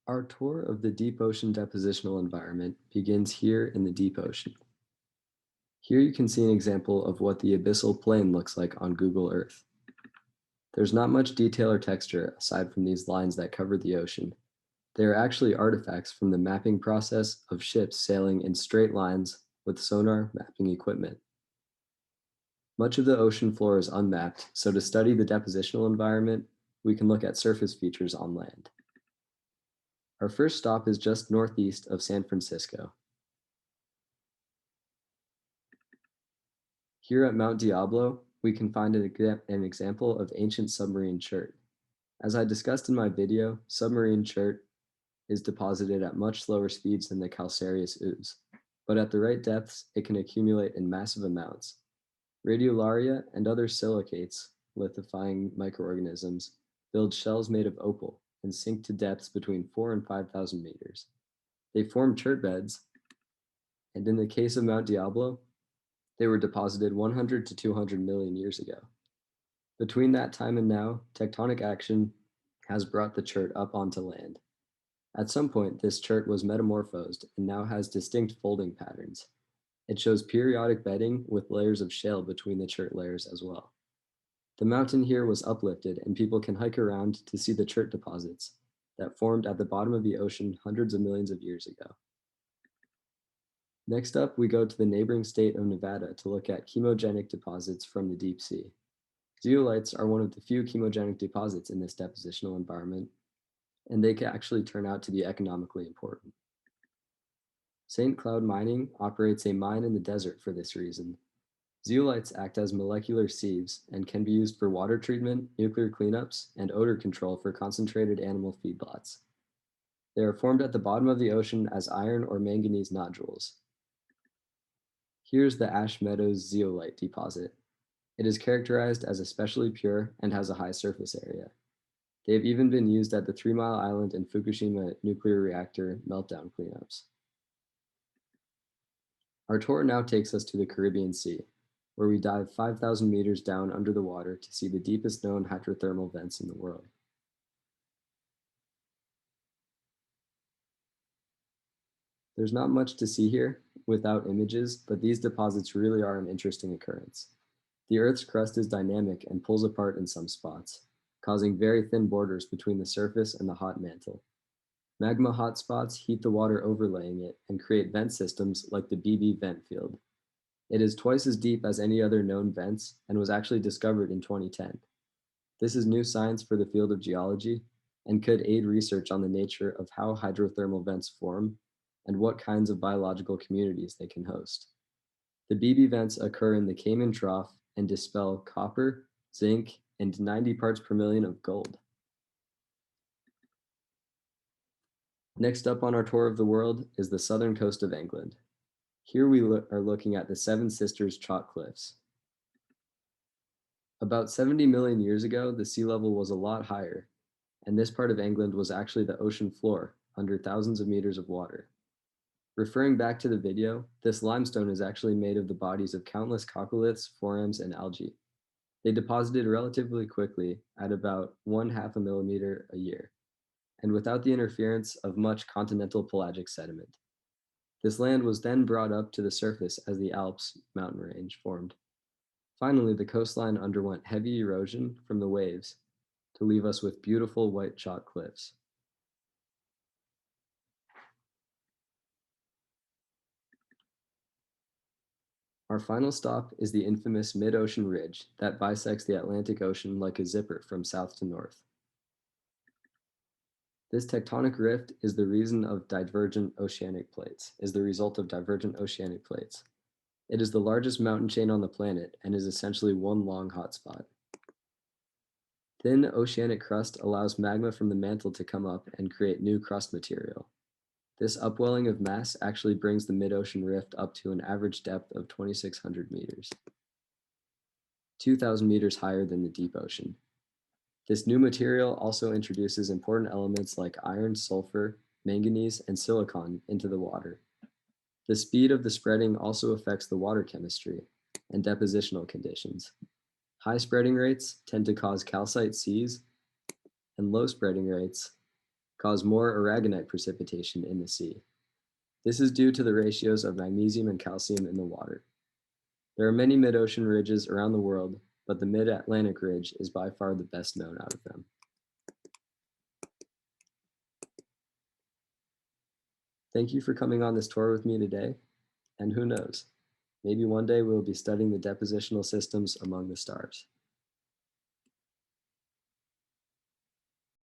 Our tour of the deep ocean depositional environment begins here in the deep ocean. Here you can see an example of what the abyssal plain looks like on Google Earth. There's not much detail or texture aside from these lines that cover the ocean. They are actually artifacts from the mapping process of ships sailing in straight lines with sonar mapping equipment. Much of the ocean floor is unmapped, so to study the depositional environment, we can look at surface features on land. Our first stop is just northeast of San Francisco. Here at Mount Diablo, we can find an example of ancient submarine chert. As I discussed in my video, submarine chert is deposited at much slower speeds than the calcareous ooze, but at the right depths, it can accumulate in massive amounts. Radiolaria and other silicates, lithifying microorganisms, build shells made of opal and sink to depths between 4 and 5,000 meters. They form chert beds, and in the case of Mount Diablo, they were deposited 100 to 200 million years ago. Between that time and now, tectonic action has brought the chert up onto land. At some point, this chert was metamorphosed and now has distinct folding patterns. It shows periodic bedding with layers of shale between the chert layers as well. The mountain here was uplifted and people can hike around to see the chert deposits that formed at the bottom of the ocean hundreds of millions of years ago. Next up, we go to the neighboring state of Nevada to look at chemogenic deposits from the deep sea. Zeolites are one of the few chemogenic deposits in this depositional environment, and they can actually turn out to be economically important. St. Cloud Mining operates a mine in the desert for this reason. Zeolites act as molecular sieves and can be used for water treatment, nuclear cleanups, and odor control for concentrated animal feedlots. They are formed at the bottom of the ocean as iron or manganese nodules. Here's the Ash Meadows zeolite deposit. It is characterized as especially pure and has a high surface area. They have even been used at the 3 Mile Island and Fukushima nuclear reactor meltdown cleanups. Our tour now takes us to the Caribbean Sea, where we dive 5,000 meters down under the water to see the deepest known hydrothermal vents in the world. There's not much to see here without images, but these deposits really are an interesting occurrence. The Earth's crust is dynamic and pulls apart in some spots, causing very thin borders between the surface and the hot mantle. Magma hotspots heat the water overlaying it and create vent systems like the BB vent field. It is twice as deep as any other known vents and was actually discovered in 2010. This is new science for the field of geology and could aid research on the nature of how hydrothermal vents form and what kinds of biological communities they can host. The BB vents occur in the Cayman Trough and dispel copper, zinc, and 90 parts per million of gold. Next up on our tour of the world is the southern coast of England. Here we are looking at the Seven Sisters Chalk Cliffs. About 70 million years ago, the sea level was a lot higher, and this part of England was actually the ocean floor under thousands of meters of water. Referring back to the video, this limestone is actually made of the bodies of countless coccoliths, forams, and algae. They deposited relatively quickly at about 1/2 a millimeter a year, and without the interference of much continental pelagic sediment. This land was then brought up to the surface as the Alps mountain range formed. Finally, the coastline underwent heavy erosion from the waves to leave us with beautiful white chalk cliffs. Our final stop is the infamous mid-ocean ridge that bisects the Atlantic Ocean like a zipper from south to north. This tectonic rift is the result of divergent oceanic plates. It is the largest mountain chain on the planet and is essentially one long hotspot. Thin oceanic crust allows magma from the mantle to come up and create new crust material. This upwelling of mass actually brings the mid-ocean rift up to an average depth of 2,600 meters, 2,000 meters higher than the deep ocean. This new material also introduces important elements like iron, sulfur, manganese, and silicon into the water. The speed of the spreading also affects the water chemistry and depositional conditions. High spreading rates tend to cause calcite seas, and low spreading rates cause more aragonite precipitation in the sea. This is due to the ratios of magnesium and calcium in the water. There are many mid-ocean ridges around the world, but the Mid-Atlantic Ridge is by far the best known out of them. Thank you for coming on this tour with me today, and who knows, maybe one day we'll be studying the depositional systems among the stars.